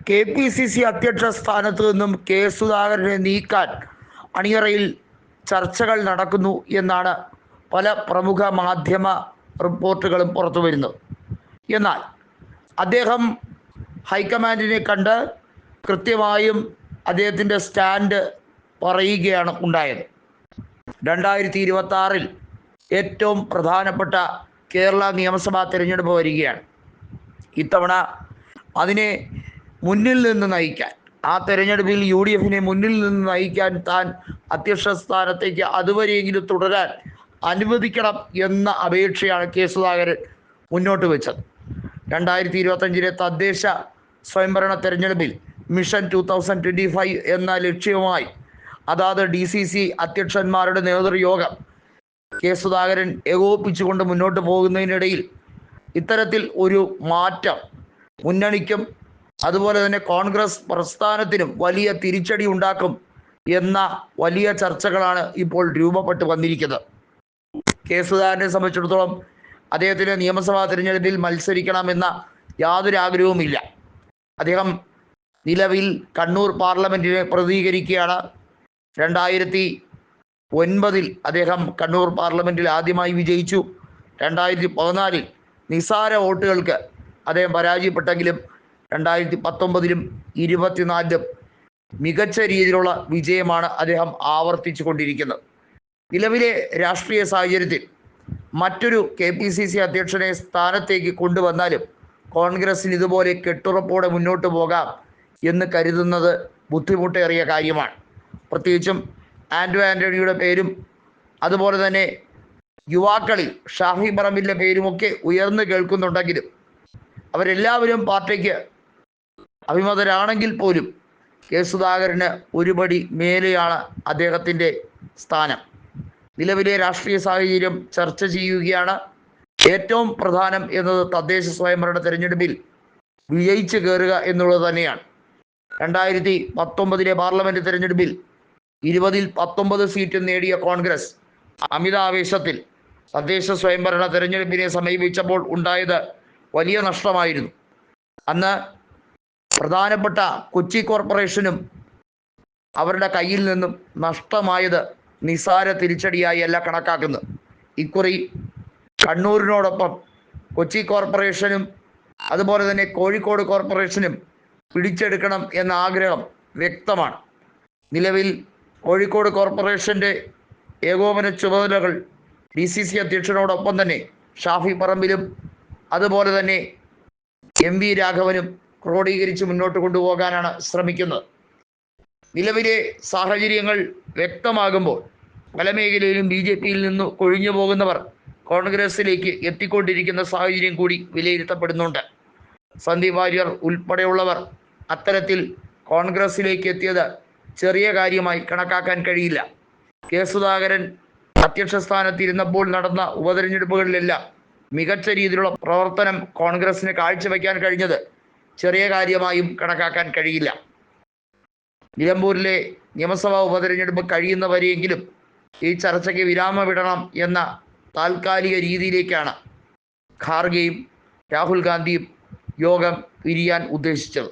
KPCC അധ്യക്ഷ സ്ഥാനത്ത് നിന്നും കെ സുധാകരനെ നീക്കാൻ അണിയറയിൽ ചർച്ചകൾ നടക്കുന്നു എന്നാണ് പല പ്രമുഖ മാധ്യമ റിപ്പോർട്ടുകളും പുറത്തു വരുന്നത്. എന്നാൽ അദ്ദേഹം ഹൈക്കമാൻഡിനെ കണ്ട് കൃത്യമായും അദ്ദേഹത്തിൻ്റെ സ്റ്റാൻഡ് പറയുകയാണ് ഉണ്ടായത്. 2026 ഏറ്റവും പ്രധാനപ്പെട്ട കേരള നിയമസഭാ തിരഞ്ഞെടുപ്പ് വരികയാണ്. ഇത്തവണ അതിനെ മുന്നിൽ നിന്ന് നയിക്കാൻ, ആ തെരഞ്ഞെടുപ്പിൽ UDFനെ മുന്നിൽ നിന്ന് നയിക്കാൻ താൻ അധ്യക്ഷ സ്ഥാനത്തേക്ക് അതുവരെയെങ്കിലും തുടരാൻ അനുവദിക്കണം എന്ന അപേക്ഷയാണ് കെ സുധാകരൻ മുന്നോട്ട് വെച്ചത്. 2025 തദ്ദേശ സ്വയംഭരണ തെരഞ്ഞെടുപ്പിൽ മിഷൻ 2025 എന്ന ലക്ഷ്യവുമായി അതാത് DCC അധ്യക്ഷന്മാരുടെ നേതൃയോഗം കെ സുധാകരൻ ഏകോപിപ്പിച്ചുകൊണ്ട് മുന്നോട്ട് പോകുന്നതിനിടയിൽ ഇത്തരത്തിൽ ഒരു മാറ്റം മുന്നണിക്കും അതുപോലെ തന്നെ കോൺഗ്രസ് പ്രസ്ഥാനത്തിനും വലിയ തിരിച്ചടി ഉണ്ടാക്കും എന്ന വലിയ ചർച്ചകളാണ് ഇപ്പോൾ രൂപപ്പെട്ടു വന്നിരിക്കുന്നത്. കെ സുധാകരനെ സംബന്ധിച്ചിടത്തോളം അദ്ദേഹത്തിന് നിയമസഭാ തിരഞ്ഞെടുപ്പിൽ മത്സരിക്കണമെന്ന യാതൊരു ആഗ്രഹവുമില്ല. അദ്ദേഹം നിലവിൽ കണ്ണൂർ പാർലമെൻറ്റിനെ പ്രതിനിധീകരിക്കുകയാണ്. 2009 അദ്ദേഹം കണ്ണൂർ പാർലമെൻറ്റിൽ ആദ്യമായി വിജയിച്ചു. 2014 നിസാര വോട്ടുകൾക്ക് അദ്ദേഹം പരാജയപ്പെട്ടെങ്കിലും 2019 24 മികച്ച രീതിയിലുള്ള വിജയമാണ് അദ്ദേഹം ആവർത്തിച്ചു കൊണ്ടിരിക്കുന്നത്. നിലവിലെ രാഷ്ട്രീയ സാഹചര്യത്തിൽ മറ്റൊരു KPCC അധ്യക്ഷനെ സ്ഥാനത്തേക്ക് കൊണ്ടുവന്നാലും കോൺഗ്രസിന് ഇതുപോലെ കെട്ടുറപ്പോടെ മുന്നോട്ട് പോകാം എന്ന് കരുതുന്നത് ബുദ്ധിമുട്ടേറിയ കാര്യമാണ്. പ്രത്യേകിച്ചും ആൻ്റണിയുടെ പേരും അതുപോലെ തന്നെ യുവാക്കളിൽ ഷാഫി പറമ്പിലിൻ്റെ പേരുമൊക്കെ ഉയർന്നു കേൾക്കുന്നുണ്ടെങ്കിലും അവരെല്ലാവരും പാർട്ടിക്ക് അഭിമതരാണെങ്കിൽ പോലും കെ സുധാകരന് ഒരുപടി മേലെയാണ് അദ്ദേഹത്തിൻ്റെ സ്ഥാനം. നിലവിലെ രാഷ്ട്രീയ സാഹചര്യം ചർച്ച ചെയ്യുകയാണ്. ഏറ്റവും പ്രധാനം എന്നത് തദ്ദേശ സ്വയംഭരണ തെരഞ്ഞെടുപ്പിൽ വിജയിച്ച് കയറുക എന്നുള്ളത് തന്നെയാണ്. 2019 പാർലമെൻറ്റ് തെരഞ്ഞെടുപ്പിൽ 20ൽ 19 സീറ്റ് നേടിയ കോൺഗ്രസ് അമിതാവേശത്തിൽ തദ്ദേശ സ്വയംഭരണ തെരഞ്ഞെടുപ്പിനെ സമീപിച്ചപ്പോൾ ഉണ്ടായത് വലിയ നഷ്ടമായിരുന്നു. അന്ന് പ്രധാനപ്പെട്ട കൊച്ചി കോർപ്പറേഷനും അവരുടെ കയ്യിൽ നിന്നും നഷ്ടമായത് നിസാര തിരിച്ചടിയായി അല്ല കണക്കാക്കുന്നത്. ഇക്കുറി കണ്ണൂരിനോടൊപ്പം കൊച്ചി കോർപ്പറേഷനും അതുപോലെ തന്നെ കോഴിക്കോട് കോർപ്പറേഷനും പിടിച്ചെടുക്കണം എന്ന ആഗ്രഹം വ്യക്തമാണ്. നിലവിൽ കോഴിക്കോട് കോർപ്പറേഷൻ്റെ ഏകോപന ചുമതലകൾ DCC അധ്യക്ഷനോടൊപ്പം തന്നെ ഷാഫി പറമ്പിലും അതുപോലെ തന്നെ MV രാഘവനും ക്രോഡീകരിച്ച് മുന്നോട്ട് കൊണ്ടുപോകാനാണ് ശ്രമിക്കുന്നത്. നിലവിലെ സാഹചര്യങ്ങൾ വ്യക്തമാകുമ്പോൾ പല മേഖലയിലും BJPയിൽ നിന്ന് കൊഴിഞ്ഞു പോകുന്നവർ കോൺഗ്രസിലേക്ക് എത്തിക്കൊണ്ടിരിക്കുന്ന സാഹചര്യം കൂടി വിലയിരുത്തപ്പെടുന്നുണ്ട്. സന്ദീപ് വാര്യർ ഉൾപ്പെടെയുള്ളവർ അത്തരത്തിൽ കോൺഗ്രസിലേക്ക് എത്തിയത് ചെറിയ കാര്യമായി കണക്കാക്കാൻ കഴിയില്ല. കെ സുധാകരൻ അധ്യക്ഷ സ്ഥാനത്തിരുന്നപ്പോൾ നടന്ന ഉപതെരഞ്ഞെടുപ്പുകളിലെല്ലാം മികച്ച രീതിയിലുള്ള പ്രവർത്തനം കോൺഗ്രസിന് കാഴ്ചവെക്കാൻ കഴിഞ്ഞത് ചെറിയ കാര്യമായും കണക്കാക്കാൻ കഴിയില്ല. നിലമ്പൂരിലെ നിയമസഭാ ഉപതെരഞ്ഞെടുപ്പ് കഴിയുന്നവരെയെങ്കിലും ഈ ചർച്ചയ്ക്ക് വിരാമമിടണം എന്ന താൽക്കാലിക രീതിയിലേക്കാണ് ഖാർഗെയും രാഹുൽ ഗാന്ധിയും യോഗം പിരിയാൻ ഉദ്ദേശിച്ചത്.